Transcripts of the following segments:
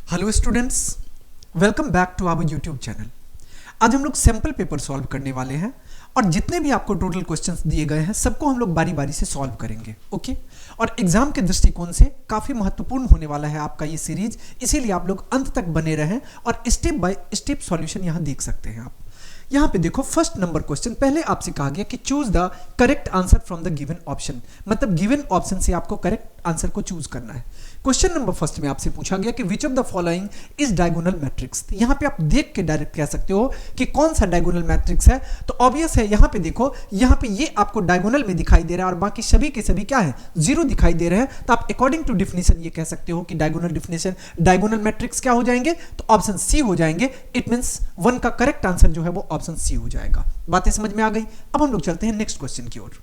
Hello students, welcome back to our YouTube channel. आज हम लोग सैम्पल पेपर सॉल्व करने वाले हैं और जितने भी आपको टोटल क्वेश्चंस दिए गए हैं सबको हम लोग बारी बारी से सॉल्व करेंगे। ओके, और एग्जाम के दृष्टिकोण से काफ़ी महत्वपूर्ण होने वाला है आपका ये सीरीज, इसीलिए आप लोग अंत तक बने रहें और स्टेप बाय स्टेप सॉल्यूशन यहाँ देख सकते हैं आप। यहाँ पे देखो, फर्स्ट नंबर क्वेश्चन पहले आपसे कहा गया कि choose the correct answer from the given option, मतलब गिवन ऑप्शन से आपको करेक्ट आंसर को चूज करना है। क्वेश्चन नंबर फर्स्ट में आपसे पूछा गया कि which of the following is diagonal matrix. यहाँ पे आप देख के डायरेक्ट कह सकते हो कि कौन सा डायगोनल मैट्रिक्स है, तो ऑब्वियस है यहाँ पे देखो, यहाँ पे ये आपको डायगोनल में दिखाई दे रहा है और बाकी सभी के सभी क्या है, जीरो दिखाई दे रहे हैं। तो आप अकॉर्डिंग टू डिफिनेशन ये कह सकते हो कि डायगोनल डिफिनेशन डायगोनल मैट्रिक्स क्या हो जाएंगे, तो ऑप्शन सी हो जाएंगे। इट मींस 1 का करेक्ट आंसर जो है वो ऑप्शन सी हो जाएगा। बातें समझ में आ गई। अब हम लोग चलते हैं नेक्स्ट क्वेश्चन की ओर।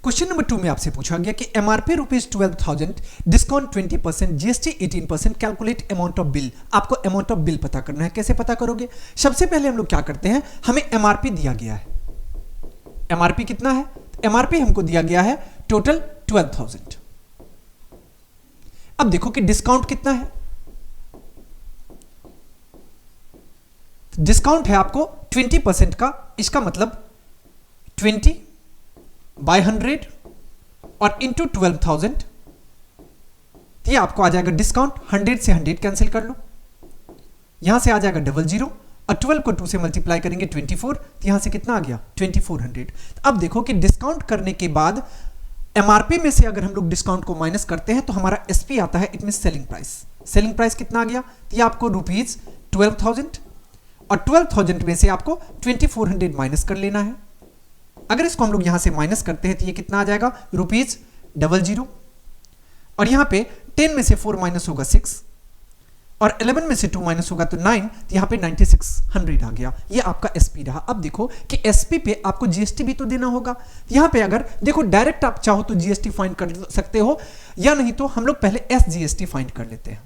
क्वेश्चन नंबर 2 में आपसे पूछा गया कि MRP rupees 12,000, discount 20%, GST 18%, calculate amount of bill. आपको अमाउंट ऑफ बिल पता करना है। कैसे पता करोगे? सबसे पहले हम लोग क्या करते हैं, हमें एमआरपी दिया गया है। एमआरपी कितना है? एमआरपी हमको दिया गया है टोटल 12,000। अब देखो कि डिस्काउंट कितना है। डिस्काउंट है आपको 20% का, इसका मतलब 20 बाय 100 और इंटू 12,000, ये आपको आ जाएगा डिस्काउंट। 100 से 100 कैंसिल कर लो, यहां से आ जाएगा 00 और 12 को 2 से मल्टीप्लाई करेंगे 24, तो यहां से कितना आ गया 2400। अब देखो कि डिस्काउंट करने के बाद एमआरपी में से अगर हम लोग डिस्काउंट को माइनस करते हैं तो हमारा एसपी आता है, it mean selling price. Selling price कितना आ गया, तो ये आपको रुपीज 12,000 और 12,000 में से आपको 2400 माइनस कर लेना है। अगर इसको हम लोग यहां से माइनस करते हैं तो ये कितना आ जाएगा, रुपीज 00 और यहां पे 10 में से 4 माइनस होगा 6 और 11 में से 2 माइनस होगा तो 9, तो यहां पे 9600 आ गया। ये आपका एसपी रहा। अब देखो कि एसपी पे आपको जीएसटी भी तो देना होगा। यहां पे अगर देखो डायरेक्ट आप चाहो तो जीएसटी फाइंड कर सकते हो, या नहीं तो हम लोग पहले एसजीएसटी फाइंड कर लेते हैं।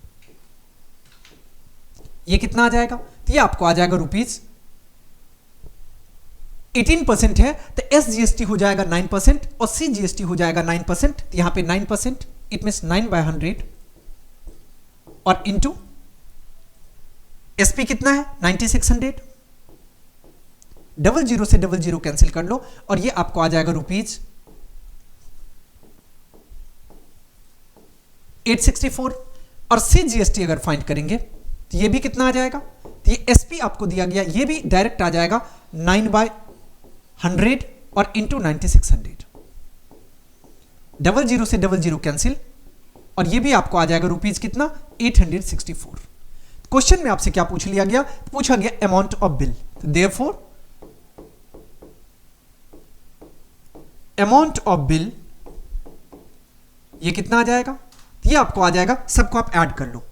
ये कितना आ जाएगा, तो ये आपको आ जाएगा रुपीज 18% है तो एसजीएसटी हो जाएगा 9% और सीजीएसटी हो जाएगा 9%। तो यहां पे 9%, इट मींस 9 बाय 100 और इंटू एसपी कितना है 9600। 00 से 00 कैंसिल कर लो और ये आपको आ जाएगा रुपीज 864 और सीजीएसटी अगर फाइंड करेंगे तो ये भी कितना आ जाएगा, तो ये एसपी आपको दिया गया, ये भी डायरेक्ट आ जाएगा 9 बाय 100 और इंटू 9600। 00 से 00 कैंसिल और ये भी आपको आ जाएगा रुपीज कितना 864। क्वेश्चन में आपसे क्या पूछ लिया गया, पूछा गया amount of bill. Therefore amount of bill ये कितना आ जाएगा, ये आपको आ जाएगा, सबको आप ऐड कर लो।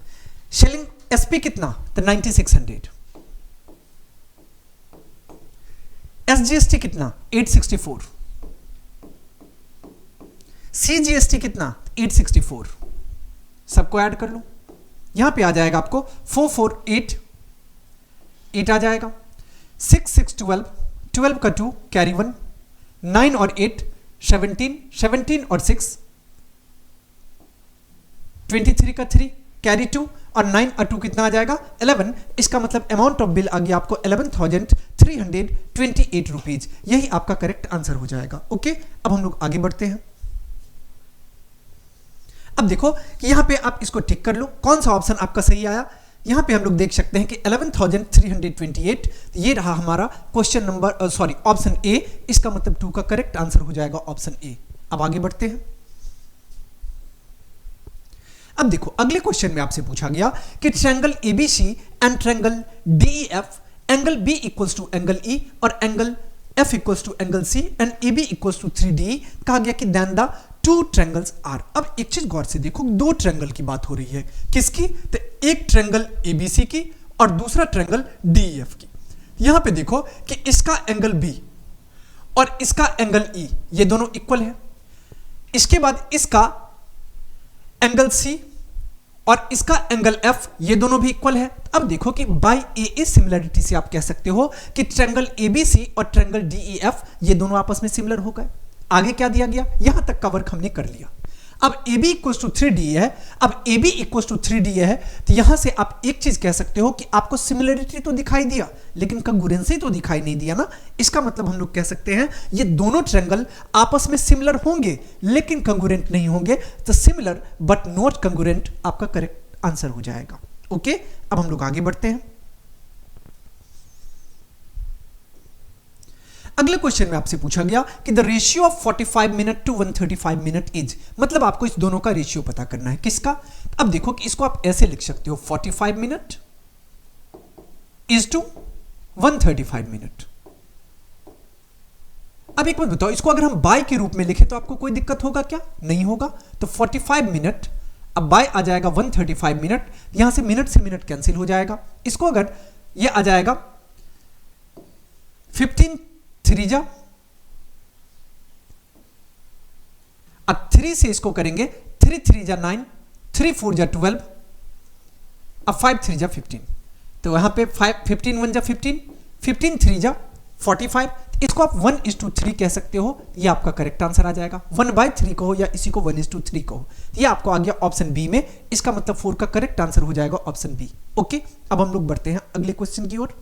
सेलिंग एसपी कितना, तो 9600, एसजीएसटी कितना 864, सीजीएसटी कितना 864, सबको ऐड कर लो। यहां पे आ जाएगा आपको 4488 आ जाएगा। 6 6 12, 12 का 2 कैरी 1, 9 और 8 17, 17 और 6 23 का 3 कैरी 2 और 9 और 2 कितना आ जाएगा 11। इसका मतलब अमाउंट ऑफ बिल आ गया आपको 11,328 रुपीज। यही आपका करेक्ट आंसर हो जाएगा। ओके, अब हम लोग आगे बढ़ते हैं। अब देखो कि यहां पे आप इसको टिक कर लो, कौन सा ऑप्शन आपका सही आया। यहां पे हम लोग देख सकते हैं कि 11,328 ये रहा हमारा क्वेश्चन नंबर ऑप्शन ए। इसका मतलब 2 का करेक्ट आंसर हो जाएगा ऑप्शन ए। अब आगे बढ़ते हैं। अब देखो अगले क्वेश्चन में आपसे पूछा गया कि triangle ABC and triangle DEF, angle B equals to angle E और angle F equals to angle C and AB equals to 3डी। कहा गया कि देन द 2 ट्रायंगल्स आर। अब एक चीज गौर से देखो, 2 ट्रायंगल की बात हो रही है। किसकी? तो एक ट्रायंगल एबीसी की और दूसरा ट्रायंगल डीईएफ की। यहां पे देखो कि इसका एंगल बी और इसका एंगल ई ये दोनों इक्वल है। इसके बाद इसका एंगल सी और इसका एंगल एफ ये दोनों भी इक्वल है। अब देखो कि बाय ए सिमिलरिटी से आप कह सकते हो कि ट्रायंगल एबीसी और ट्रायंगल डीईएफ ये दोनों आपस में सिमिलर हो गए। आगे क्या दिया गया, यहां तक का वर्क हमने कर लिया। अब AB इक्वल टू 3D है, अब AB इक्वल टू 3D है, तो यहां से आप एक चीज कह सकते हो कि आपको सिमिलरिटी तो दिखाई दिया लेकिन कंग्रुएंसी तो दिखाई नहीं दिया ना। इसका मतलब हम लोग कह सकते हैं ये दोनों ट्रायंगल आपस में सिमिलर होंगे लेकिन कंग्रुएंट नहीं होंगे, तो सिमिलर बट नॉट कंग्रुएंट आपका करेक्ट आंसर हो जाएगा। ओके, अब हम लोग आगे बढ़ते हैं। अगले क्वेश्चन में आपसे पूछा गया कि the ratio of 45 minute to 135 minute is, मतलब आपको इस दोनों का रेशियो पता करना है। किसका? अब देखो कि इसको आप ऐसे लिख सकते हो 45 मिनट इज टू 135 मिनट। अब एक बात बताओ, इसको अगर हम बाय के रूप में लिखे तो आपको कोई दिक्कत होगा क्या? नहीं होगा। तो 45 मिनट अब बाय आ जाएगा 135 मिनट, यहां से मिनट कैंसिल हो जाएगा। इसको अगर ये आ जाएगा 15 3 जा, अब 3 से इसको करेंगे 3 3 जा 9, 3 4 जा 12, अब 5 3 जा 15, तो यहां पे 15 1 जा 15, 15 3 जा 45। इसको आप 1:3 कह सकते हो, ये आपका करेक्ट आंसर आ जाएगा। 1/3 कहो या इसी को 1:3 कहो, ये आपको आ गया ऑप्शन बी में। इसका मतलब 4 का करेक्ट आंसर हो जाएगा ऑप्शन बी। ओके, अब हम लोग बढ़ते हैं अगले क्वेश्चन की ओर।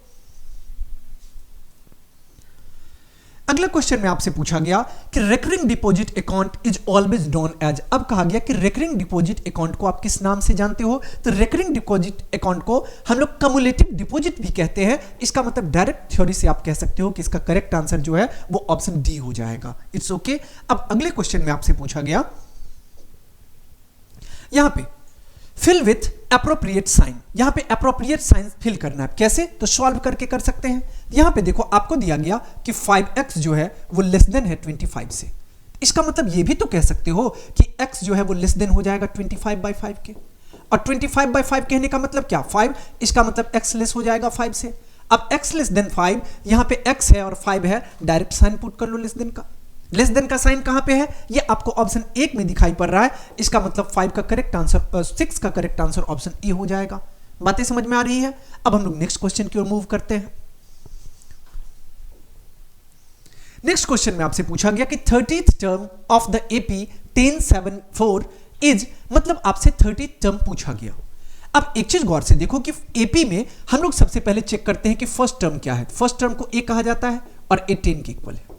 अगले क्वेश्चन में आपसे पूछा गया कि recurring deposit account is always known as. अब कहा गया कि रेकरिंग डिपॉजिट अकाउंट को आप किस नाम से जानते हो? तो रेकरिंग डिपॉजिट अकाउंट को हम लोग कम्युलेटिव डिपॉजिट भी कहते हैं। इसका मतलब डायरेक्ट थ्योरी से आप कह सकते हो कि इसका करेक्ट आंसर जो है वो ऑप्शन डी हो जाएगा। It's okay. अब अगले क्वेश्चन में आपसे पूछा गया, यहां पे फिल विथ एप्रोप्रिएट साइन, यहां पे एप्रोप्रिएट साइन फिल करना है। कैसे? तो सॉल्व करके कर सकते हैं। यहां पे देखो आपको दिया गया कि 5x जो है वो लेस देन है 25 से। इसका मतलब ये भी तो कह सकते हो कि x जो है वो लेस देन हो जाएगा 25/5 के, और 25/5 कहने का मतलब क्या? 5। इसका मतलब x लेस हो जाएगा 5 से। अब x लेस देन 5, यहां पे x है और 5 है, डायरेक्ट साइन पुट कर लो लेस देन का। लेस देन का साइन कहां पे है? ये आपको ऑप्शन 1 में दिखाई पड़ रहा है। इसका मतलब 5 का करेक्ट आंसर 6 का करेक्ट आंसर ऑप्शन ए हो जाएगा। बातें समझ में आ रही है? अब हम लोग नेक्स्ट क्वेश्चन की ओर मूव करते हैं। नेक्स्ट क्वेश्चन में आपसे पूछा गया कि 30th term of the AP 1074 is, मतलब आपसे 30th टर्म पूछा गया। अब एक चीज गौर से देखो कि एपी में हम लोग सबसे पहले चेक करते हैं कि फर्स्ट टर्म क्या है। फर्स्ट टर्म को ए कहा जाता है और ए 10 के इक्वल है।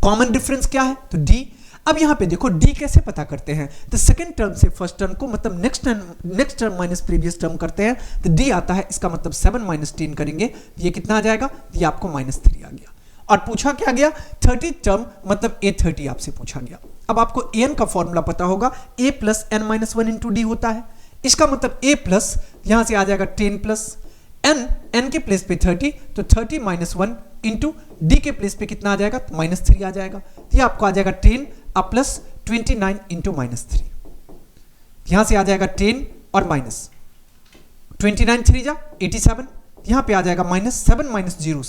कॉमन डिफरेंस क्या है? तो डी। अब यहां पे देखो डी कैसे पता करते हैं? तो सेकंड टर्म से फर्स्ट टर्म को, मतलब next term minus previous term करते हैं, तो डी आता है। इसका मतलब 7 - 10 करेंगे, ये कितना आ जाएगा? ये आपको -3 आ गया। और पूछा क्या गया? 30 टर्म मतलब a30 आपसे पूछा गया। अब आपको an का फॉर्मूला पता होगा, a + n - 1 × d होता है। इसका मतलब a प्लस यहां से आ जाएगा 10 प्लस n के प्लेस पे 30, तो 30 - 1 इंटू डी के प्लेस पे कितना आ जाएगा? तो -3 आ जाएगा। तो ये आपको आ जाएगा 10 प्लस 29 इंटू -3। यहां से आ जाएगा 10 और माइनस 29 3 जा 87, यहां पे आ जाएगा -7 - 0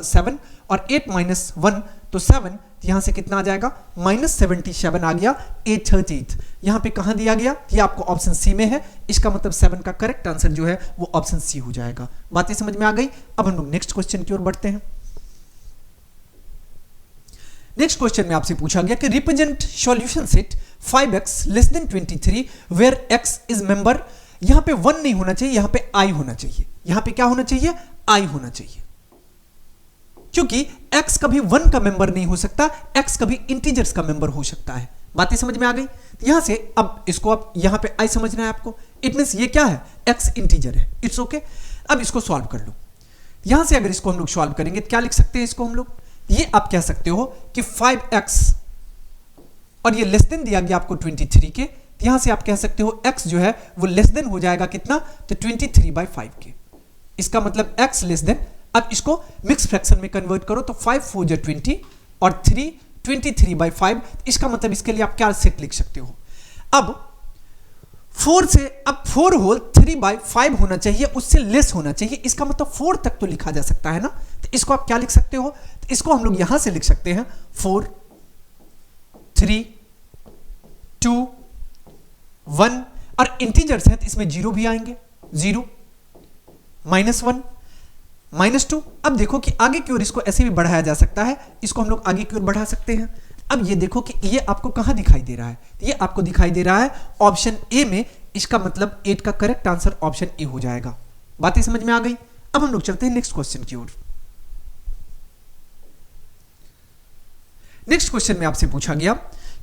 7 और 8 - 1 तो 7, यहां से कितना आ जाएगा? -77 आ गया a30। यहां पे कहां दिया गया? ये आपको ऑप्शन सी में है। इसका मतलब 7 का करेक्ट आंसर जो है वो ऑप्शन सी हो जाएगा। बातें समझ में आ गई? अब हम लोग नेक्स्ट क्वेश्चन की ओर बढ़ते हैं। नेक्स्ट क्वेश्चन में आपसे पूछा गया कि represent solution set 5x < 23 where x is member. यहां पे 1 नहीं होना चाहिए, यहां पे i होना चाहिए। यहां पे क्या होना चाहिए? i होना चाहिए, क्योंकि x कभी 1 का मेंबर नहीं हो सकता, x कभी इंटीजर्स का मेंबर हो सकता है। बातें समझ में आ गई? यहां से अब इसको आप यहां पे i समझना है आपको। इट मींस ये क्या है? x इंटीजर है। It's okay. अब इसको सॉल्व कर लो। यहां से अगर इसको हम लोग सॉल्व करेंगे तो क्या लिख सकते हैं इसको हम लोग? ये आप कह सकते हो कि 5x और ये लेस देन दिया गया आपको 23 के, यहां से आप कह सकते हो x जो है वो लेस देन हो जाएगा कितना? तो 23/5 के। इसका मतलब x लेस देन, अब इसको मिक्स फ्रैक्शन में कन्वर्ट करो तो 5 4 जा 20 और 3 23/5। इसका मतलब इसके लिए आप क्या सेट लिख सकते हो? अब 4 से, अब 4 होल 3/5 होना चाहिए, उससे लेस होना चाहिए। इसका मतलब 4 तक तो लिखा जा सकता है ना। तो इसको आप क्या लिख सकते हो? तो इसको हम लोग यहां से लिख सकते हैं 4 3 2 1 और इंटीजर्स है तो इसमें 0 भी आएंगे, 0 -1 -2। अब देखो कि आगे की ओर इसको ऐसे भी बढ़ाया जा सकता है, इसको हम लोग आगे की ओर बढ़ा सकते हैं। अब ये देखो कि ये आपको कहां दिखाई दे रहा है, ये आपको दिखाई दे रहा है ऑप्शन ए में। इसका मतलब 8 का करेक्ट आंसर ऑप्शन ए हो जाएगा। बातें समझ में आ गई। अब हम लोग चलते हैं नेक्स्ट क्वेश्चन की ओर। नेक्स्ट क्वेश्चन में आपसे पूछा गया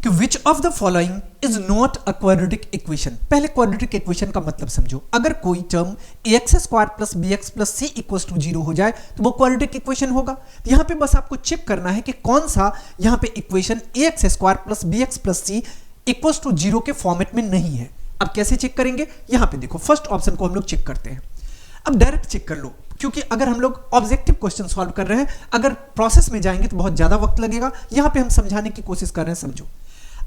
कि which of the following is not a quadratic equation. पहले क्वाड्रेटिक इक्वेशन का मतलब समझो। अगर कोई term ax² plus bx plus c equal to 0 हो जाए तो वो क्वाड्रेटिक इक्वेशन होगा। तो यहां पे बस आपको चेक करना है कि कौन सा यहां पे equation ax² plus bx plus c equal to 0 के फॉर्मेट में नहीं है। अब कैसे चेक करेंगे, यहां पे देखो फर्स्ट ऑप्शन को हम लोग चेक करते हैं। अब डायरेक्ट चेक कर लो, क्योंकि अगर हम लोग ऑब्जेक्टिव क्वेश्चन सॉल्व कर रहे हैं, अगर प्रोसेस में जाएंगे तो बहुत ज्यादा वक्त लगेगा। यहां पे हम समझाने की कोशिश कर रहे हैं, समझो।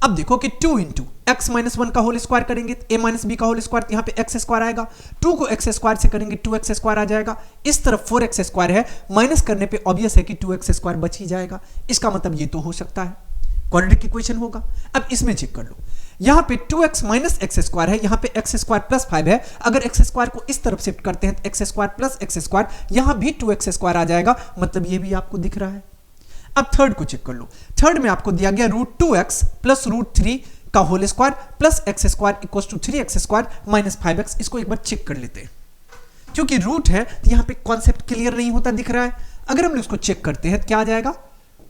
अब देखो कि 2 इंटू एक्स माइनस 1 का होल स्क्वायर करेंगे a माइनस बी का होल स्क्वायर, यहां पे एक्स स्क्वायर आएगा। 2 को एक्स स्क्वायर से करेंगे 2x स्क्वायर आ जाएगा। इस तरफ 4x स्क्वायर है, माइनस करने पे ऑब्वियस है कि 2x स्क्वायर बच ही जाएगा। इसका मतलब ये तो हो सकता है क्वाड्रेटिक इक्वेशन होगा। अब इसमें चेक कर लो, यहां पे 2x माइनस एक्स स्क्वायर है, यहां पे एक्स स्क्वायर प्लस 5 है। अगर एक्स स्क्वायर को इस तरफ शिफ्ट करते हैं तो x square plus X square, यहां भी 2x स्क्वायर आ जाएगा, मतलब ये भी आपको दिख रहा है। अब थर्ड को चेक कर लो। थर्ड में आपको दिया गया √2x प्लस √3 का whole square plus X square equal to 3x square minus 5x। इसको एक बार चेक कर लेते हैं, क्योंकि रूट है तो यहां पे कॉन्सेप्ट क्लियर नहीं होता दिख रहा है। अगर हम इसको चेक करते हैं तो क्या आ जाएगा,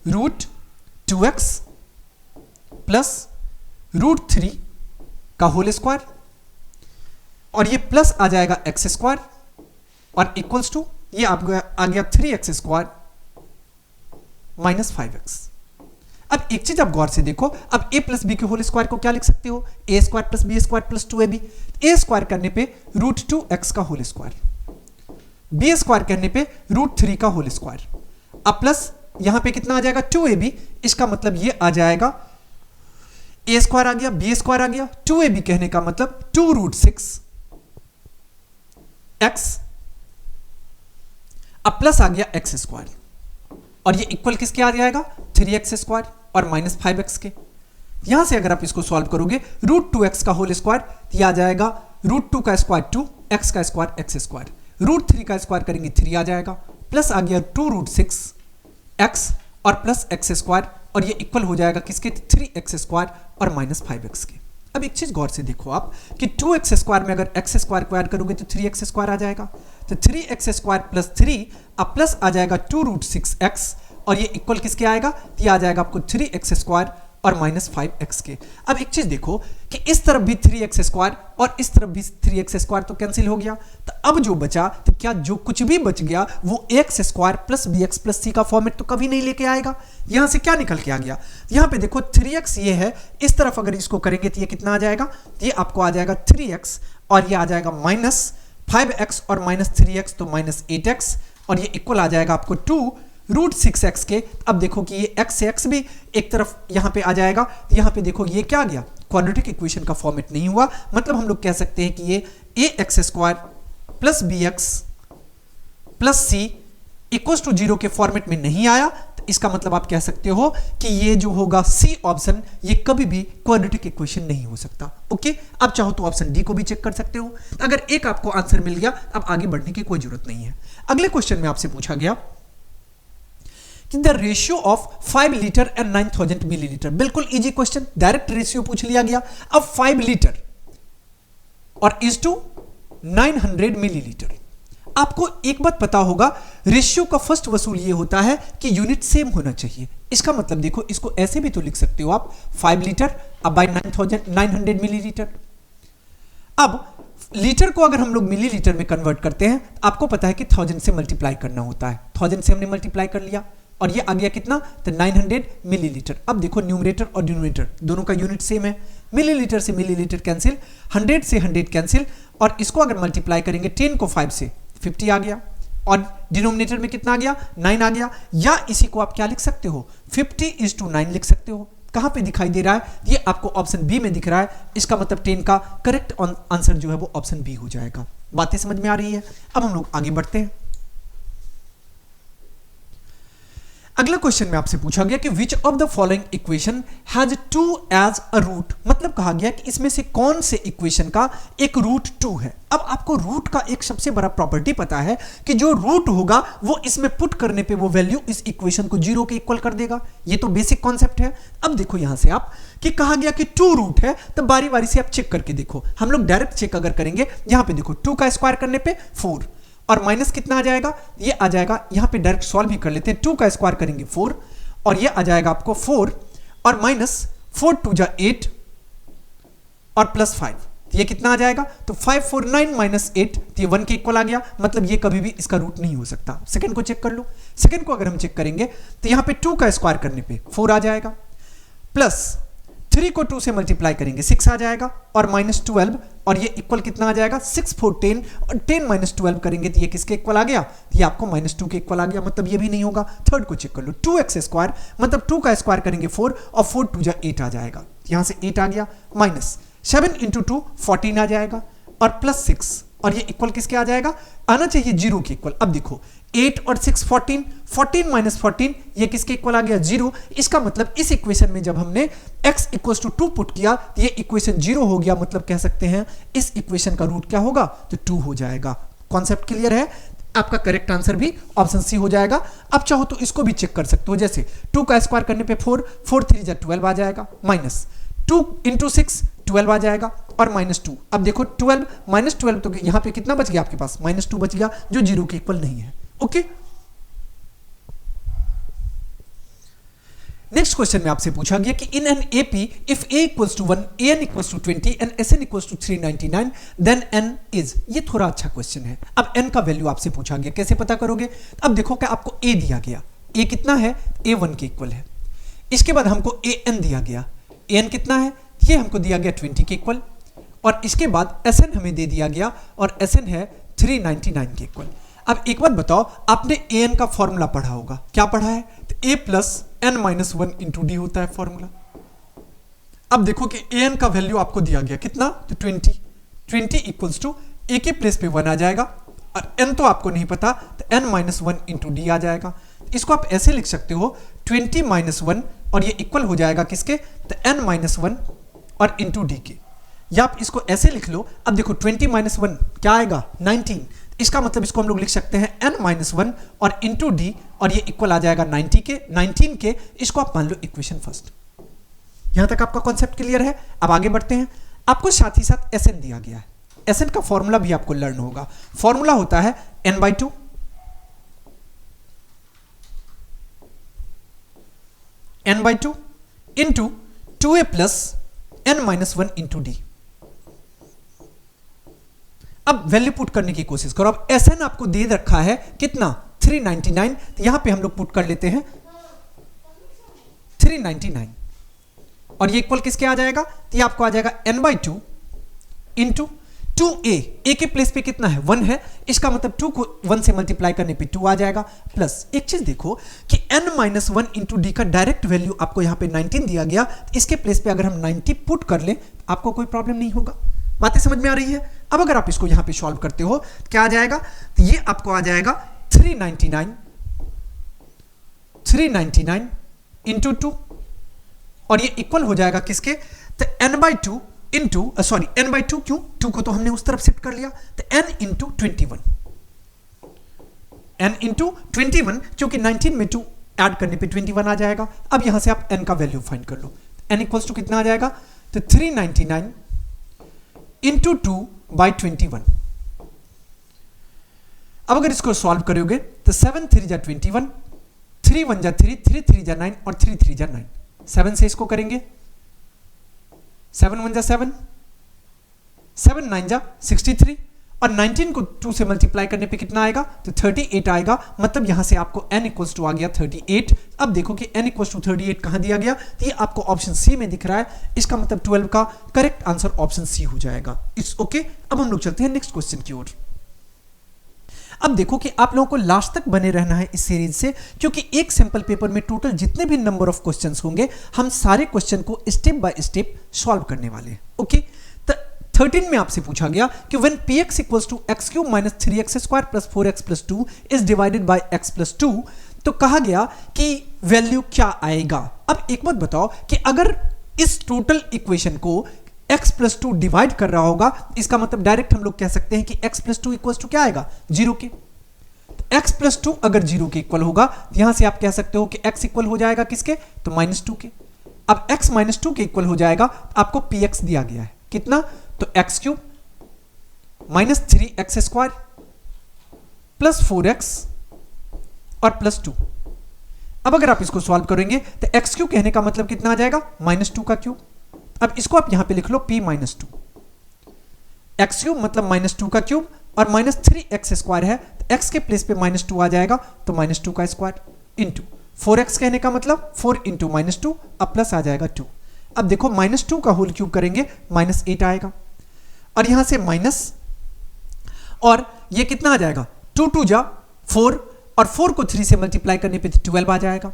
√2x प्लस √3 का होल स्क्वायर और ये प्लस आ जाएगा एक्स स्क्वायर और इक्वल्स टू ये आपको आ गया 3x स्क्वायर माइनस 5x। अब एक चीज आप गौर से देखो, अब a प्लस बी के होल स्क्वायर को क्या लिख सकते हो, a square plus B square plus 2ab। a square करने पे √2x का होल स्क्वायर, b स्क्वायर करने पे √3 का होल स्क्वायर, अब प्लस यहां पे कितना आ जाएगा 2ab। इसका मतलब ये आ जाएगा a स्क्वायर आ गया, b स्क्वायर आ गया, 2ab कहने का मतलब 2√6x, अब प्लस आ गया x स्क्वायर और ये इक्वल किसके आ जाएगा 3x स्क्वायर और माइनस 5x के। यहां से अगर आप इसको सॉल्व करोगे √2x का होल स्क्वायर ये आ जाएगा √2 का स्क्वायर 2, x का स्क्वायर x स्क्वायर, √3 का स्क्वायर करेंगे 3 आ जाएगा, प्लस आ गया 2√6x और प्लस x स्क्वायर और ये इक्वल हो जाएगा किसके 3x स्क्वायर और माइनस 5x के। अब एक चीज गौर से देखो आप कि 2x स्क्वायर में अगर x स्क्वायर को ऐड करोगे तो 3x स्क्वायर आ जाएगा, तो 3x स्क्वायर प्लस 3 अब प्लस आ जाएगा 2√6x और ये इक्वल किसके आएगा, ये आ जाएगा आपको 3x स्क्वायर और माइनस 5x के। अब एक चीज देखो कि इस तरफ भी 3x स्क्वायर और इस तरफ भी 3x स्क्वायर तो कैंसिल हो गया, तो अब जो बचा तो क्या जो कुछ भी बच गया वो x square plus bx plus c का फॉर्मेट तो कभी नहीं लेके आएगा। यहां से क्या निकल के आ गया, यहां पे देखो 3x ये है, इस तरफ अगर इसको करेंगे तो ये कितना आ जाएगा, ये आपको आ जाएगा 3x और ये आ जाएगा माइनस 5x और माइनस 3x तो माइनस 8x और ये इक्वल आ जाएगा आपको 2√6x के। अब देखो कि ये x से x भी एक तरफ यहां पे आ जाएगा, यहां पे देखो ये क्या आ गया, क्वाड्रेटिक इक्वेशन का फॉर्मेट नहीं हुआ, मतलब हम लोग कह सकते हैं कि ये ax square plus bx plus c equals to 0 के फॉर्मेट में नहीं आया। तो इसका मतलब आप कह सकते हो कि ये जो होगा सी ऑप्शन ये कभी भी क्वाड्रेटिक इक्वेशन नहीं हो सकता। ओके, अब चाहो तो ऑप्शन डी को भी चेक कर सकते हो। अगर एक आपको आंसर मिल गया अब आगे बढ़ने की कोई जरूरत नहीं है। अगले क्वेश्चन में आपसे पूछा गया कि the ratio of 5 litre and 9000 millilitre. बिल्कुल इजी क्वेश्चन, डायरेक्ट रेशियो पूछ लिया गया। अब 5 लीटर और इज टू 900 मिलीलीटर। आपको एक बात पता होगा, रेशियो का फर्स्ट वसूल ये होता है कि यूनिट सेम होना चाहिए। इसका मतलब देखो इसको ऐसे भी तो लिख सकते हो आप 5 लीटर अब बाय 900 मिलीलीटर। अब लीटर को अगर हम लोग मिलीलीटर में कन्वर्ट करते हैं आपको पता है कि 1000 से मल्टीप्लाई करना होता है। 1000 से हमने मल्टीप्लाई कर लिया और ये आ गया कितना, तो 900 मिलीलीटर। अब देखो न्यूमरेटर और डिनोमिनेटर दोनों का यूनिट सेम है, मिलीलीटर से मिलीलीटर कैंसिल, 100 से 100 कैंसिल और इसको अगर मल्टीप्लाई करेंगे 10 को 5 से 50 आ गया और डिनोमिनेटर में कितना आ गया 9 आ गया। या इसी को आप क्या लिख सकते हो 50:9 लिख सकते हो। कहां पे दिखाई दे रहा है, ये आपको ऑप्शन बी में दिख रहा है। इसका मतलब 10 का करेक्ट आंसर जो है वो ऑप्शन बी हो जाएगा। बातें समझ में आ रही है। अब हम लोग आगे बढ़ते हैं। अगला क्वेश्चन में आपसे पूछा गया कि which of the following equation has 2 as a root, मतलब कहा गया कि इसमें से कौन से इक्वेशन का एक रूट 2 है। अब आपको रूट का एक सबसे बड़ा प्रॉपर्टी पता है कि जो रूट होगा वो इसमें पुट करने पे वो वैल्यू इस इक्वेशन को 0 के इक्वल कर देगा। ये तो बेसिक कॉन्सेप्ट है। अब देखो यहां से आप कि कहा गया कि 2 रूट है, तो बारी बारी से आप चेक करके देखो। हम लोग डायरेक्ट चेक अगर करेंगे, यहां पे देखो 2 का स्क्वायर करने पे 4 और माइनस कितना आ जाएगा, ये आ जाएगा, यहां पे डायरेक्ट सॉल्व ही कर लेते हैं। 2 का स्क्वायर करेंगे 4 और ये आ जाएगा आपको 4 और माइनस 4 2 जा 8 और प्लस 5, ये कितना आ जाएगा, तो 5 4 9 माइनस 8, तो ये 1 के इक्वल आ गया। मतलब ये कभी भी इसका रूट नहीं हो सकता। सेकंड को चेक कर लो। सेकंड को अगर हम चेक करेंगे तो यहां पे 2 का स्क्वायर करने पे 4 आ जाएगा, प्लस 3 को 2 से मल्टीप्लाई करेंगे 6 आ जाएगा और माइनस 12 और ये इक्वल कितना आ जाएगा, 6 4 10 और 10 माइनस 12 करेंगे तो ये किसके इक्वल आ गया, ये आपको माइनस 2 के इक्वल आ गया। मतलब ये भी नहीं होगा। थर्ड को चेक कर लो। 2x स्क्वायर, मतलब 2 का स्क्वायर करेंगे 4 और 4 2 जा 8 आ जाएगा, यहां से 8 आ गया, माइनस 7 इंटू 2 14 आ जाएगा और प्लस 6 और ये इक्वल किसके आ जाएगा, आना चाहिए 0 के इक्वल। अब देखो 8 और 6 14, 14 माइनस 14 ये किसके इक्वल आ गया, 0। इसका मतलब इस इक्वेशन में जब हमने x इक्वल्स टू 2 पुट किया तो ये इक्वेशन 0 हो गया। मतलब कह सकते हैं इस इक्वेशन का रूट क्या होगा, तो 2 हो जाएगा। कॉन्सेप्ट क्लियर है। आपका करेक्ट आंसर भी ऑप्शन सी हो जाएगा। अब चाहो तो इसको भी चेक कर सकते हो। जैसे 2 का स्क्वायर करने पे 4 4 3 जा 12 आ जाएगा, माइनस 2 इंटू 6 12 आ जाएगा और माइनस 2। अब देखो 12 माइनस 12, तो यहां पे कितना बच गया आपके पास, माइनस 2 बच गया, जो 0 के इक्वल नहीं है। ओके। नेक्स्ट क्वेश्चन में आपसे पूछा गया कि in an AP if A equals to 1, N equals to 20 and S N equals to 399 then N is. ये थोड़ा अच्छा क्वेश्चन है। अब एन का वैल्यू आपसे पूछा गया, कैसे पता करोगे। अब देखो कि आपको ए दिया गया, ए कितना है, ए 1 के इक्वल है। इसके बाद हमको ए एन दिया गया, ए एन कितना है, ये हमको दिया गया 20 के इक्वल। और इसके बाद एस एन हमें दे दिया गया और एस एन है 399 के इक्वल। अब एक बात बताओ, आपने ए एन का फॉर्मूला पढ़ा होगा, क्या पढ़ा है, तो a plus n minus 1 into d होता है फॉर्मूला। अब देखो कि ए एन का वैल्यू आपको दिया गया कितना, तो 20 इक्वल्स टू ए के प्लेस पे 1 आ जाएगा और एन तो आपको नहीं पता, तो एन माइनस 1 इंटू डी आ जाएगा। इसको आप ऐसे लिख सकते हो 20 माइनस 1 और ये इक्वल हो जाएगा किसके, तो एन माइनस 1 और इंटू डी के। या आप इसको ऐसे लिख लो। अब देखो 20 माइनस 1 क्या आएगा, 19। इसका मतलब इसको हम लोग लिख सकते हैं n माइनस 1 और इंटू डी और ये इक्वल आ जाएगा 19 के। इसको आप मान लो इक्वेशन फर्स्ट। यहां तक आपका कॉन्सेप्ट क्लियर है। अब आगे बढ़ते हैं। आपको साथ ही साथ एस एन दिया गया है। एस एन का फॉर्मूला भी आपको लर्न होगा। फॉर्मूला होता है n/2 into 2a plus n minus 1 into D. अब वैल्यू पुट करने की कोशिश करो। अब एस एन आपको दे रखा है कितना, 399, तो यहां पे हम लोग पुट कर लेते हैं 399 और ये इक्वल किसके आ जाएगा, तो ये आपको आ जाएगा n/2 इंटू 2a। ए के प्लेस पे कितना है, 1 है। इसका मतलब 2 को 1 से मल्टीप्लाई करने पे 2 आ जाएगा, प्लस एक चीज देखो कि n माइनस 1 इंटू डी का डायरेक्ट वैल्यू आपको यहां पे 19 दिया गया। इसके प्लेस पे अगर हम 90 पुट कर ले आपको कोई प्रॉब्लम नहीं होगा। बातें समझ में आ रही है। अब अगर आप इसको यहां पे सॉल्व करते हो क्या आ जाएगा, तो ये आपको आ जाएगा 399 इंटू 2 और ये इक्वल हो जाएगा किसके, तो n/2 इंटू n/2 क्यों, 2 को तो हमने उस तरफ शिफ्ट कर लिया, तो n इंटू 21 क्योंकि 19 में 2 ऐड करने पे 21 आ जाएगा। अब यहां से आप n का वैल्यू फाइंड कर लो। n इक्वल्स टू कितना आ जाएगा, तो 399 इंटू 2/21। अब अगर इसको सॉल्व करोगे तो 7 3 जा 21, 3 1 जा 3, 3 3 जा 9 और 3 3 जा 9। 7 से इसको करेंगे, 7 1 जा 7, 7 9 जा 63 और 19 को 2 से मल्टीप्लाई करने पे कितना आएगा, तो 38 आएगा। मतलब यहां से आपको n इक्वल्स टू आ गया 38। अब देखो कि n इक्वल्स टू 38 कहां दिया गया, तो ये आपको ऑप्शन सी में दिख रहा है। इसका मतलब 12 का करेक्ट आंसर ऑप्शन सी हो जाएगा। It's okay. अब हम लोग चलते हैं नेक्स्ट क्वेश्चन की ओर। अब देखो कि आप लोगों को लास्ट तक बने रहना है इस सीरीज से, क्योंकि एक सैंपल पेपर में टोटल जितने भी नंबर ऑफ क्वेश्चंस होंगे हम सारे क्वेश्चन को स्टेप बाय स्टेप सॉल्व करने वाले हैं। ओके। 13 में आपसे पूछा गया कि when px equals to x cube minus 3x square plus 4x plus 2 is divided by x plus 2 तो कहा गया कि वैल्यू क्या आएगा। अब एक बात बताओ कि अगर इस टोटल इक्वेशन को x प्लस 2 डिवाइड कर रहा होगा, इसका मतलब डायरेक्ट हम लोग कह सकते हैं कि x प्लस 2 इक्वल टू क्या आएगा, 0 के। x प्लस 2 अगर 0 के इक्वल होगा, यहां से आप कह सकते हो कि x इक्वल हो जाएगा किसके, तो -2 के। अब x -2 के इक्वल हो जाएगा, आपको px दिया गया है कितना, तो x³ minus 3x square plus 4x और प्लस 2। अब अगर आप इसको सॉल्व करेंगे तो x³ कहने का मतलब कितना आ जाएगा, -2 का क्यूब। अब इसको आप यहां पे लिख लो p -2, x³ मतलब -2 का क्यूब और माइनस 3x स्क्वायर है, तो x के प्लेस पे -2 आ जाएगा, तो -2 का स्क्वायर इंटू 4x कहने का मतलब 4 इंटू -2, अब प्लस आ जाएगा 2। अब देखो -2 का होल क्यूब करेंगे -8 आएगा, और यहां से माइनस, और ये कितना आ जाएगा, 2 2 जा 4, और 4 को 3 से मल्टीप्लाई करने पे 12 आ जाएगा,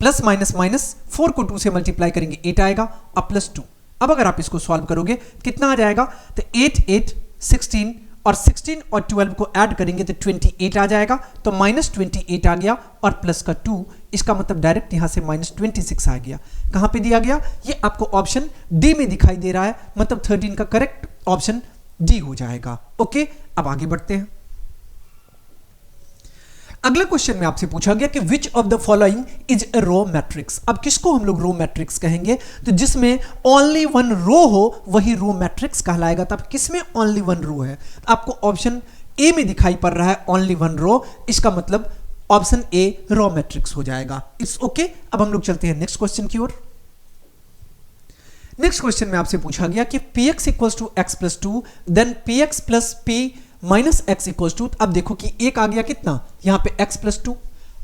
प्लस माइनस माइनस 4 को 2 से मल्टीप्लाई करेंगे 8 आएगा, अब प्लस 2। अब अगर आप इसको सॉल्व करोगे कितना आ जाएगा, तो 8 8 16, और 16 और 12 को ऐड करेंगे तो 28 आ जाएगा, तो -28 आ गया और प्लस का 2, इसका मतलब डायरेक्ट यहां से -26 आ गया। कहां पे दिया गया, ये आपको ऑप्शन डी में दिखाई दे रहा है, मतलब 13 का करेक्ट ऑप्शन डी हो जाएगा। ओके, अब आगे बढ़ते हैं। अगला क्वेश्चन में आपसे पूछा गया कि which of the following is a row matrix. अब किसको हम लोग रो मैट्रिक्स कहेंगे, तो जिसमें ओनली वन रो हो वही रो मैट्रिक्स कहलाएगा। तब किसमें ओनली वन रो है, आपको ऑप्शन ए में दिखाई पड़ रहा है ओनली वन रो, इसका मतलब ऑप्शन ए रो मैट्रिक्स हो जाएगा। It's okay. अब हम लोग चलते हैं नेक्स्ट क्वेश्चन की ओर। नेक्स्ट क्वेश्चन में आपसे पूछा गया कि px equals to x plus 2 then px plus p minus X equals to. अब देखो कि एक आ गया कितना, यहां पे x प्लस 2,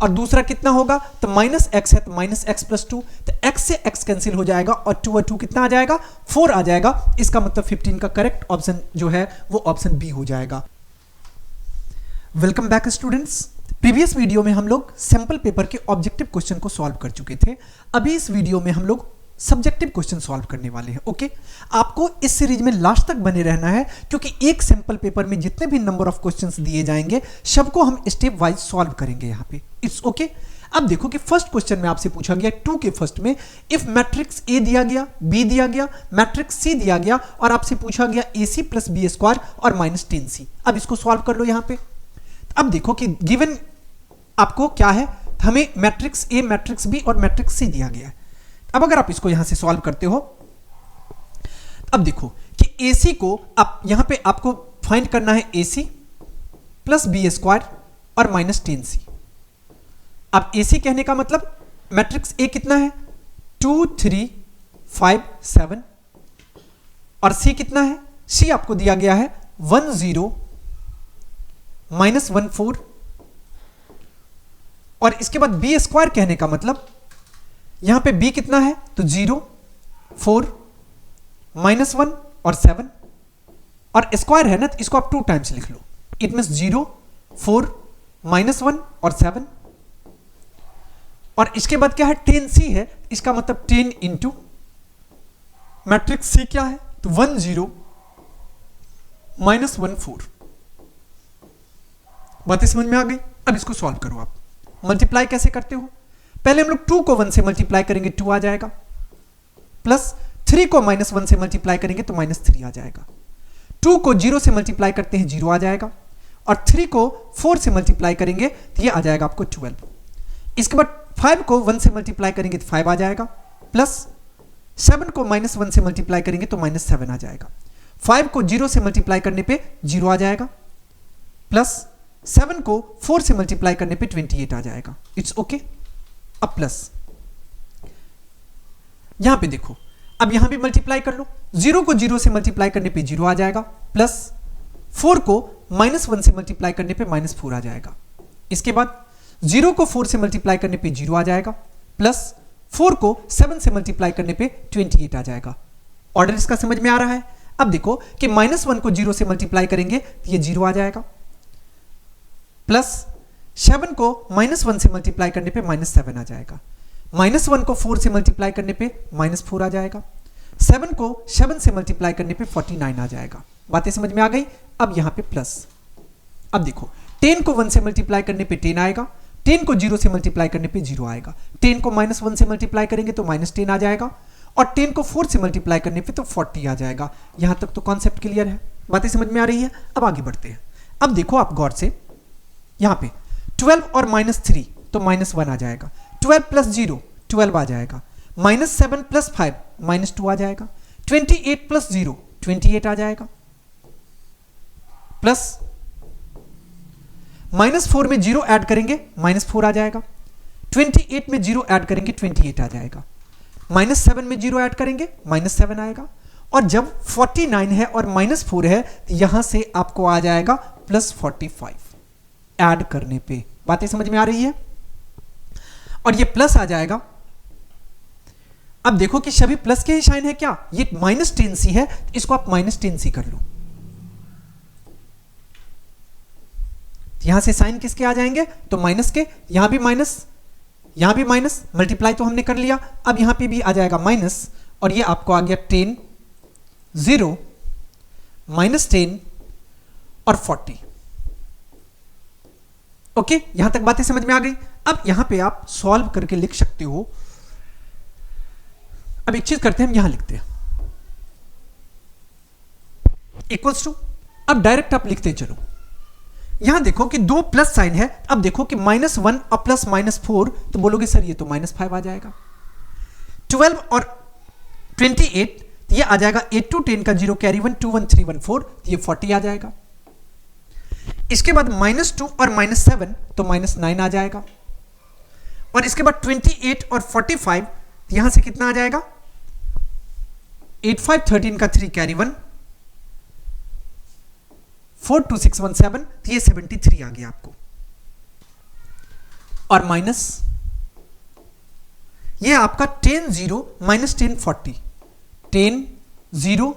और दूसरा कितना होगा, तो माइनस एक्स है, तो माइनस एक्स प्लस 2, तो x से x कैंसिल हो जाएगा, और 2 और 2 कितना आ जाएगा, 4 आ जाएगा। इसका मतलब 15 का करेक्ट ऑप्शन जो है वो ऑप्शन बी हो जाएगा। Welcome back students. Previous video में हम लोग सैंपल पेपर के ऑब्जेक्टिव क्वेश्चन को सॉल्व कर चुके थे। अभी इस वीडियो में हम लोग सब्जेक्टिव क्वेश्चन सॉल्व करने वाले हैं। ओके, आपको इस सीरीज में लास्ट तक बने रहना है, क्योंकि एक सैंपल पेपर में जितने भी नंबर ऑफ क्वेश्चंस दिए जाएंगे सबको हम स्टेप वाइज सॉल्व करेंगे यहाँ पे। It's okay. अब देखो कि फर्स्ट क्वेश्चन में आपसे पूछा गया 2 के फर्स्ट में, इफ मैट्रिक्स ए दिया गया, बी दिया गया, मैट्रिक्स सी दिया गया, और आपसे पूछा गया AC प्लस बी स्क्वायर और माइनस 10C। अब इसको सॉल्व कर लो यहाँ पे। अब देखो कि गिवन आपको क्या है, हमें मैट्रिक्स ए, मैट्रिक्स बी और मैट्रिक्स सी दिया गया है। अब अगर आप इसको यहां से सॉल्व करते हो, अब देखो कि AC को आप यहां पे आपको फाइंड करना है AC प्लस बी स्क्वायर और माइनस 10C। अब AC कहने का मतलब मैट्रिक्स A कितना है, 2 3 5 7, और C कितना है, C आपको दिया गया है 1 0 माइनस 1 4, और इसके बाद बी स्क्वायर कहने का मतलब यहां पे b कितना है, तो 0 4 माइनस 1 और 7, और स्क्वायर है ना, तो इसको आप 2 टाइम्स लिख लो। इट मीन्स 0 4 माइनस 1 और 7, और इसके बाद क्या है, 10C है, इसका मतलब 10 इंटू मैट्रिक्स C क्या है, तो 1 0 माइनस 1 4। बातें समझ में आ गई। अब इसको सॉल्व करो। आप मल्टीप्लाई कैसे करते हो, पहले हम लोग 2 को 1 से मल्टीप्लाई करेंगे 2 आ जाएगा, प्लस 3 को माइनस 1 से मल्टीप्लाई करेंगे तो माइनस 3 आ जाएगा। 2 को 0 से मल्टीप्लाई करते हैं 0 आ जाएगा, और 3 को 4 से मल्टीप्लाई करेंगे तो ये आ जाएगा आपको 12। इसके बाद 5 को 1 से मल्टीप्लाई करेंगे तो 5 आ जाएगा, प्लस 7 को माइनस 1 से मल्टीप्लाई करेंगे तो माइनस 7 आ जाएगा। 5 को 0 से मल्टीप्लाई करने पे 0 आ जाएगा, प्लस 7 को 4 से मल्टीप्लाई करने पे 28 आ जाएगा। It's okay. अब प्लस यहां पे देखो, अब यहां भी मल्टीप्लाई कर लो, 0 को 0 से मल्टीप्लाई करने पे 0 आ जाएगा, प्लस 4 को माइनस 1 से मल्टीप्लाई करने पे माइनस 4 आ जाएगा। इसके बाद 0 को 4 से मल्टीप्लाई करने पे 0 आ जाएगा, प्लस 4 को 7 से मल्टीप्लाई करने पे 28 आ जाएगा। ऑर्डर इसका समझ में आ रहा है। अब देखो कि माइनस 1 को 0 से मल्टीप्लाई करेंगे तो ये 0 आ जाएगा, प्लस 7 को माइनस 1 से मल्टीप्लाई करने पे माइनस 7 आ जाएगा, माइनस 1 को 4 से मल्टीप्लाई करने पे माइनस 4 आ जाएगा, 7 को 7 से मल्टीप्लाई करने पे 49 आ जाएगा। बातें समझ में आ गई। अब यहां पे प्लस, अब देखो 10 को 1 से मल्टीप्लाई करने पे 10 आएगा, 10 को 0 से मल्टीप्लाई करने पे 0 आएगा, 10 को -1 से मल्टीप्लाई करेंगे तो -10 आ जाएगा, और 10 को 4 से मल्टीप्लाई करने पे तो 40 आ जाएगा। यहां तक तो कॉन्सेप्ट क्लियर है, बातें समझ में आ रही है। अब आगे बढ़ते हैं। अब देखो आप गौर से, यहां पे 12 और -3 तो -1 आ जाएगा, 12 प्लस 0 12 आ जाएगा, -7 प्लस 5 -2 आ जाएगा, 28 प्लस 0 28 आ जाएगा, प्लस -4 में 0 ऐड करेंगे -4 आ जाएगा, 28 में 0 ऐड करेंगे 28 आ जाएगा, -7 में 0 ऐड करेंगे -7 आएगा, और जब 49 है और -4 है तो यहां से आपको आ जाएगा +45 ऐड करने पे। बातें समझ में आ रही है। और ये प्लस आ जाएगा। अब देखो कि सभी प्लस के ही साइन है क्या, ये -10c है, इसको आप -10c कर लो, यहां से साइन किसके आ जाएंगे, तो माइनस के, यहां भी माइनस, यहां भी माइनस, मल्टीप्लाई तो हमने कर लिया, अब यहां पे भी आ जाएगा माइनस, और ये आपको आ गया 10 0 -10 और 40। ओके, यहां तक बातें समझ में आ गई। अब यहां पे आप सॉल्व करके लिख सकते हो। अब एक चीज करते हैं, हम यहां लिखते हैं इक्वल्स टू, अब डायरेक्ट आप लिखते चलो। यहां देखो कि दो प्लस साइन है, अब देखो कि -1 और प्लस -4, तो बोलोगे सर ये तो -5 आ जाएगा। 12 और 28 ये आ जाएगा, 8 to 10 का 0 कैरी 1 2 1 3 1 4, ये 40 आ जाएगा। इसके बाद -2 और -7 तो -9 आ जाएगा, और इसके बाद 28 और 45 यहां से कितना आ जाएगा, 8 5 13 का 3 कैरी 1 4 2 6 1 7, तो ये 73 आ गया आपको, और माइनस ये आपका 10 0 -10 40, 10 0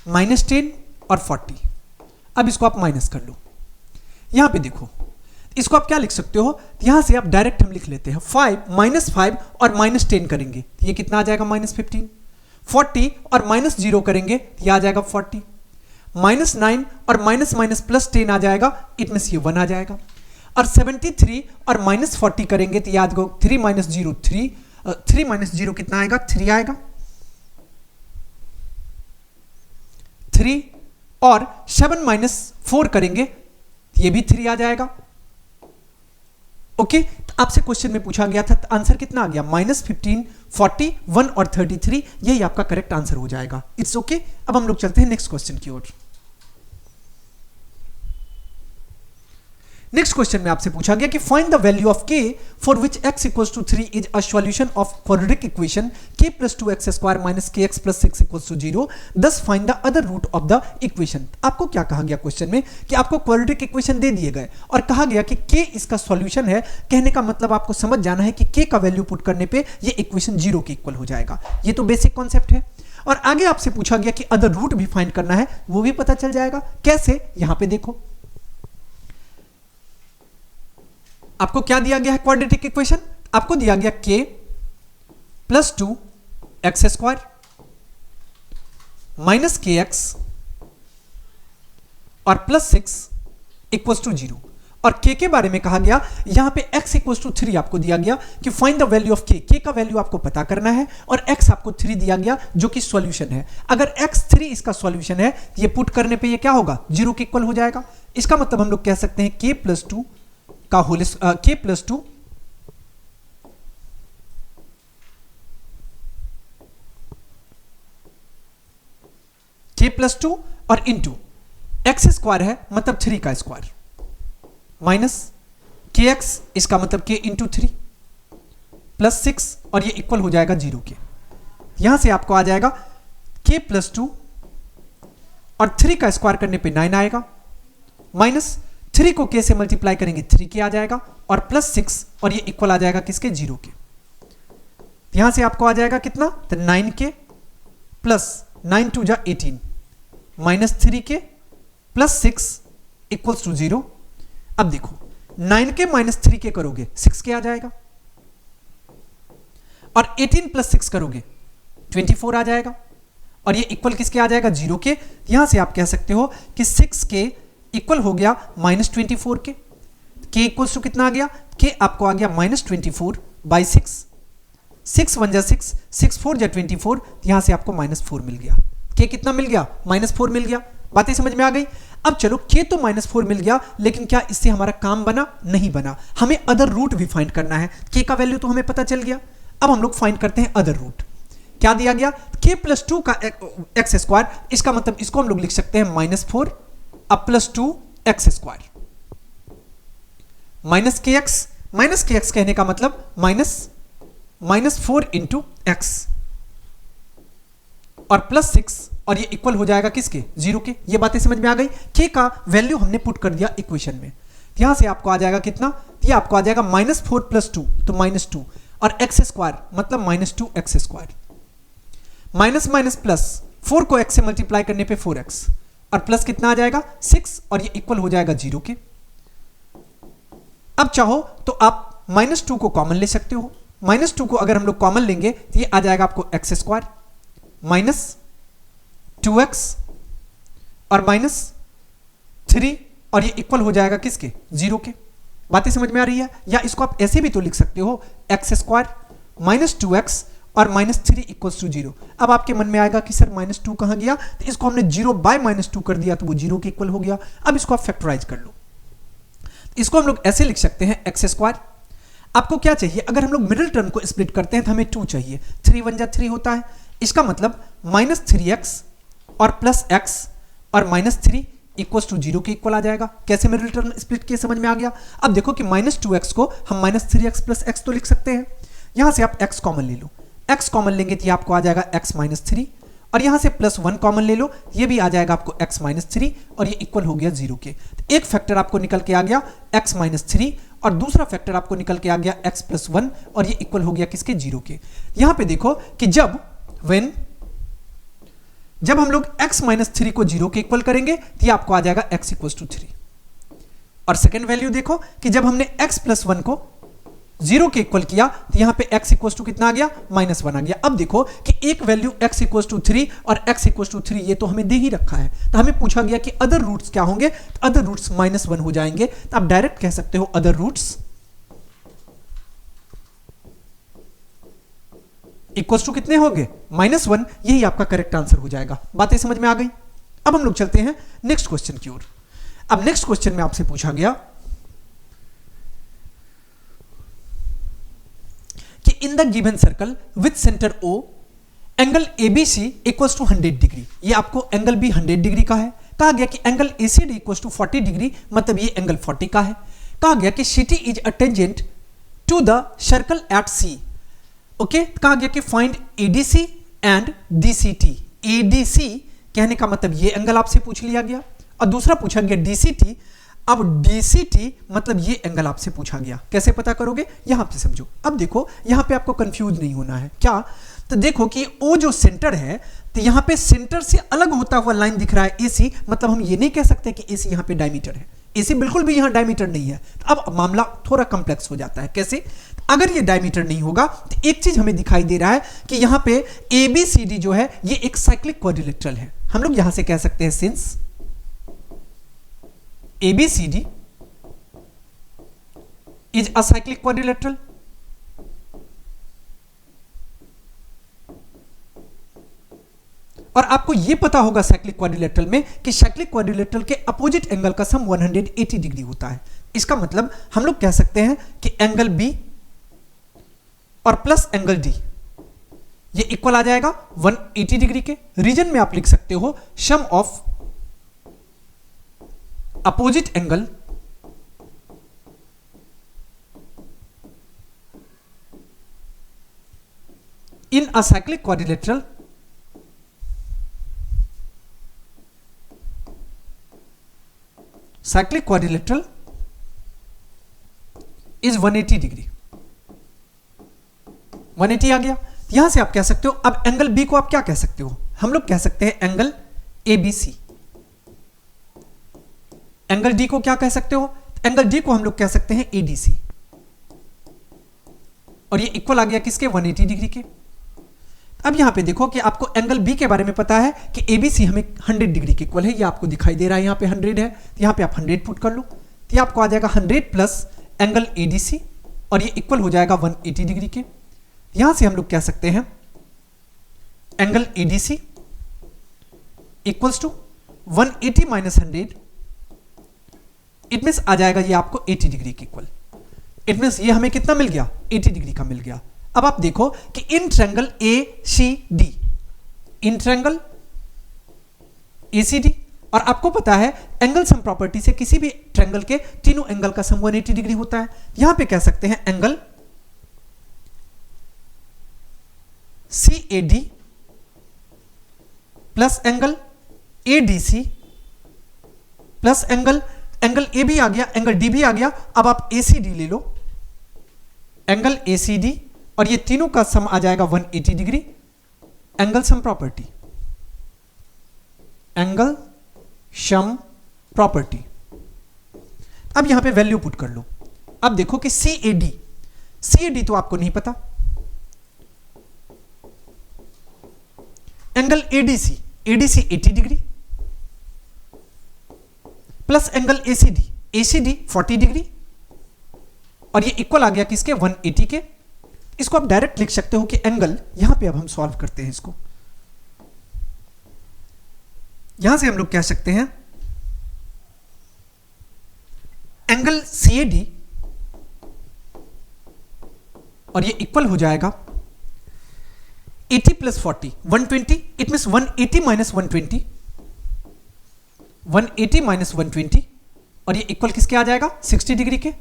-10 और 40। अब इसको आप माइनस कर लो। यहां पे देखो, इसको आप क्या लिख सकते हो, यहां से आप डायरेक्ट हम लिख लेते हैं 5 -5 और -10 करेंगे, ये कितना आ जाएगा -15, 40 और -0 करेंगे, ये आ जाएगा 40, -9 और -+10 आ जाएगा, इट मींस ये 1 आ जाएगा, और 73 और -40 करेंगे तो याद रखो 3 - 0 3, 3 - 0 कितना आएगा, 3 आएगा, 3, और 7 - 4 करेंगे ये भी 3 आ जाएगा। ओके, तो आपसे क्वेश्चन में पूछा गया था, आंसर कितना आ गया, -15 40 1 और 33, यही आपका करेक्ट आंसर हो जाएगा। It's okay. अब हम लोग चलते हैं नेक्स्ट क्वेश्चन की ओर। नेक्स्ट क्वेश्चन में आपसे पूछा गया कि find the value of k for which x = 3 is a solution of quadratic equation k + 2x² - kx + 6 = 0, thus find the other root of the equation. आपको क्या कहा गया क्वेश्चन में कि आपको क्वाड्रेटिक इक्वेशन दे दिए गए और कहा गया कि k इसका सॉल्यूशन है। कहने का मतलब आपको समझ जाना है कि k का वैल्यू पुट करने पे ये इक्वेशन 0 के इक्वल हो जाएगा। ये तो बेसिक कॉन्सेप्ट है। और आगे आपसे पूछा गया कि अदर रूट भी फाइंड करना है, वो भी पता चल जाएगा। कैसे, यहां पे देखो आपको क्या दिया गया है, क्वाड्रेटिक इक्वेशन आपको दिया गया k + 2x² - kx और +6 = 0, और k के बारे में कहा गया, यहां पे x = 3 आपको दिया गया कि find the value of k का वैल्यू आपको पता करना है, और x आपको 3 दिया गया जो कि सॉल्यूशन है। अगर x 3 इसका सॉल्यूशन है, ये पुट करने पे ये क्या होगा, 0 के इक्वल हो जाएगा। इसका मतलब हम लोग कह सकते हैं k + 2 का होल k + 2 k + 2 और इंटू x² है मतलब 3 का स्क्वायर माइनस kx, इसका मतलब k × 3 +6, और ये इक्वल हो जाएगा 0 के। यहां से आपको आ जाएगा k + 2 और 3 का स्क्वायर करने पे 9 आएगा, माइनस 3 को k से मल्टीप्लाई करेंगे 3k आ जाएगा, और +6, और ये इक्वल आ जाएगा किसके, 0 के। यहां से आपको आ जाएगा कितना, तो 9k + 9 2 जा 18 -3k +6 = 0। अब देखो 9k - 3k करोगे 6k आ जाएगा, और 18 + 6 करोगे 24 आ जाएगा, और ये इक्वल किसके आ जाएगा, 0 के। यहां से आप कह सकते हो कि 6k इक्वल हो गया -24 के। k = कितना आ गया, के आपको आ गया -24/6, 6 1 जा 6, 6 4 जा 24, यहां से आपको -4 मिल गया। के कितना मिल गया? -4 मिल गया। बातें समझ में आ गई? अब चलो के तो -4 मिल गया, लेकिन क्या इससे हमारा काम बना? नहीं बना। हमें अदर रूट भी फाइंड करना है। के का वैल्यू तो हमें पता चल गया, अब हम लोग फाइंड करते हैं अदर रूट। क्या दिया गया? k + 2 का एक्स स्क्वायर, इसका मतलब इसको हम लोग लिख सकते हैं -4 अब +2 एक्स स्क्वायर, -kx कहने का मतलब -4 इंटू एक्स और +6, और ये इक्वल हो जाएगा किसके? 0 के। ये बातें समझ में आ गई? k का वैल्यू हमने पुट कर दिया इक्वेशन में, यहां से आपको आ जाएगा कितना? ये आपको आ जाएगा -4 + 2 तो -2, और एक्स स्क्वायर मतलब -2 x square, minus minus plus, 4 को x से मल्टीप्लाई करने पे 4x, और प्लस कितना आ जाएगा? 6, और ये इक्वल हो जाएगा 0 के। अब चाहो तो आप -2 को कॉमन ले सकते हो। -2 को अगर हम लोग कॉमन लेंगे तो ये आ जाएगा आपको x स्क्वायर -2x और -3, और ये इक्वल हो जाएगा किसके? 0 के। बातें समझ में आ रही है? या इसको आप ऐसे भी तो लिख सकते हो, x स्क्वायर -2x और -3 = 0। अब आपके मन में आएगा कि सर -2 कहां गया? तो इसको हमने 0/-2 कर दिया तो वो 0 के इक्वल हो गया। अब इसको आप फैक्टराइज कर लो, इसको हम लोग ऐसे लिख सकते हैं x स्क्वायर। आपको क्या चाहिए? अगर हम लोग मिडिल टर्म को स्प्लिट करते हैं तो हमें 2 चाहिए, 3 1 जा 3 होता है, इसका मतलब -3x और +x और -3 = 0 के इक्वल आ जाएगा। कैसे मिडिल टर्म स्प्लिट किए समझ में आ गया? अब देखो कि -2x को हम -3x + x तो लिख सकते हैं, यहां से आप x कॉमन ले लो, x कॉमन लेंगे तो ये आपको आ जाएगा x -3, और यहां से +1 कॉमन ले लो, ये भी आ जाएगा आपको x -3, और ये इक्वल हो गया 0 के। तो एक फैक्टर आपको निकल के आ गया x -3, और दूसरा फैक्टर आपको निकल के आ गया x + 1, और ये इक्वल हो गया किसके? 0 के। यहां पे देखो कि जब हम लोग x -3 को 0 के इक्वल करेंगे तो ये आपको आ जाएगा x = 3, और सेकेंड वैल्यू देखो कि जब हमने x + 1 को 0 के इक्वल किया तो यहां पे x = कितना आ गया? -1 आ गया। अब देखो कि एक वैल्यू x = 3 और x = 3 ये तो हमें दे ही रखा है, तो हमें पूछा गया कि अदर रूट्स क्या होंगे? तो अदर रूट्स -1 हो जाएंगे, तो आप डायरेक्ट कह सकते हो अदर रूट्स = कितने होंगे? -1। यही आपका करेक्ट आंसर हो जाएगा। बातें समझ में आ गई? अब हम लोग चलते हैं नेक्स्ट क्वेश्चन की ओर। अब नेक्स्ट क्वेश्चन में आपसे पूछा गया कि in the given circle with centre O angle ABC = 100 degree. ये आपको एंगल B 100 डिग्री का है। कहा गया कि एंगल ACD = 40 डिग्री, मतलब ये एंगल 40 का है। कहा गया कि CT is a tangent to the circle at C। Okay, कहा गया कि find ADC and DCT। ADC कहने का मतलब ये एंगल आपसे पूछ लिया गया, और दूसरा पूछा गया DCT। अब DCT मतलब ये एंगल आपसे पूछा गया। कैसे पता करोगे? यहां पे समझो। अब देखो यहां पे आपको कंफ्यूज नहीं होना है। क्या? तो देखो कि O जो सेंटर है, तो यहां पे सेंटर से अलग होता हुआ लाइन दिख रहा है AC, मतलब हम ये नहीं कह सकते कि AC यहां पे डायमीटर है। AC बिल्कुल भी यहां डायमीटर नहीं है। तो अब मामला थोड़ा कॉम्प्लेक्स हो जाता है। कैसे? अगर ये डायमीटर नहीं होगा तो एक चीज हमें दिखाई दे रहा है कि यहां पे ABCD जो है ये एक साइक्लिक क्वाड्रिलेटरल है। हम लोग यहां से कह सकते हैं since ABCD is a cyclic quadrilateral, और आपको यह पता होगा साइक्लिक क्वाड्रिलेटरल में कि साइक्लिक क्वाड्रिलेटरल के अपोजिट एंगल का सम 180 डिग्री होता है। इसका मतलब हम लोग कह सकते हैं कि एंगल B और प्लस एंगल D ये इक्वल आ जाएगा 180 डिग्री के। रीजन में आप लिख सकते हो sum of opposite angle in a cyclic quadrilateral is 180 degree. 180 आ गया। यहां से आप कह सकते हो, अब एंगल B को आप क्या कह सकते हो? हम लोग कह सकते हैं एंगल ABC। एंगल D को क्या कह सकते हो? एंगल D को हम लोग कह सकते हैं ADC, और ये इक्वल आ गया किसके? 180 डिग्री के। अब यहां पे देखो कि आपको एंगल B के बारे में पता है कि ABC हमें 100 डिग्री के इक्वल है। ये आपको दिखाई दे रहा है, यहां पे 100 है, तो यहां पे आप 100 पुट कर लो, तो ये आपको आ जाएगा 100 प्लस एंगल ADC और ये इक्वल हो जाएगा 180 डिग्री के। यहां से हम लोग कह सकते हैं angle ADC equals to 180 minus 100, it means आ जाएगा ये आपको 80 डिग्री के इक्वल। इट मीन्स ये हमें कितना मिल गया, 80 डिग्री का मिल गया। अब आप देखो कि in triangle ACD, in triangle ACD, और आपको पता है एंगल सम प्रॉपर्टी से किसी भी ट्रायंगल के तीनों एंगल का सम 180 डिग्री होता है। यहां पे कह सकते हैं angle CAD plus angle ADC plus angle AB आ गया, एंगल DB आ गया। अब आप ACD ले लो, एंगल ACD और ये तीनों का सम आ जाएगा 180 degree. Angle sum property, angle sum property. अब यहां पे वैल्यू पुट कर लो। अब देखो कि CAD तो आपको नहीं पता, angle ADC 80 degree plus angle ACD 40 degree और ये इक्वल आ गया किसके, 180 के। इसको आप डायरेक्ट लिख सकते हो कि एंगल, यहां पे अब हम सॉल्व करते हैं इसको। यहां से हम लोग कह सकते हैं एंगल CAD और ये इक्वल हो जाएगा 80 plus 40 120, it means 180 minus 120, 180 minus 120 और ये इक्वल किसके आ जाएगा, 60 डिग्री के।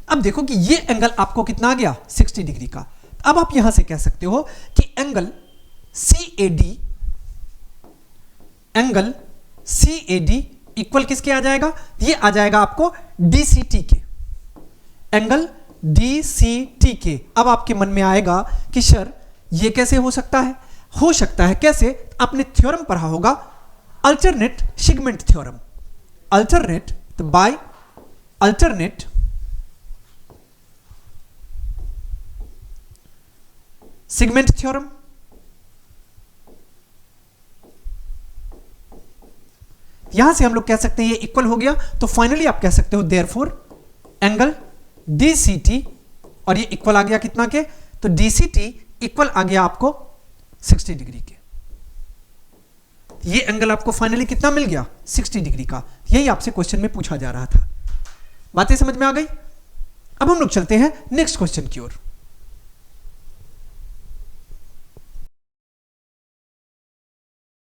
अब देखो कि ये एंगल आपको कितना आ गया, 60 डिग्री का। अब आप यहां से कह सकते हो कि एंगल CAD इक्वल किसके आ जाएगा, ये आ जाएगा आपको DCT के, एंगल DCT के। अब आपके मन में आएगा कि सर ये कैसे हो सकता है? हो सकता है कैसे? आपने थ्योरम पढ़ा होगा, अल्टरनेट सेगमेंट थ्योरम। अल्टरनेट तो बाय अल्टरनेट सेगमेंट थ्योरम। यहां से हम लोग कह सकते हैं ये इक्वल हो गया, तो फाइनली आप कह सकते हो देयरफॉर एंगल DCT और ये इक्वल आ गया कितना के, तो DCT इक्वल आ गया आपको 60 डिग्री के। ये एंगल आपको फाइनली कितना मिल गया, 60 डिग्री का। यही आपसे क्वेश्चन में पूछा जा रहा था। बातें समझ में आ गई? अब हम लोग चलते हैं नेक्स्ट क्वेश्चन की ओर।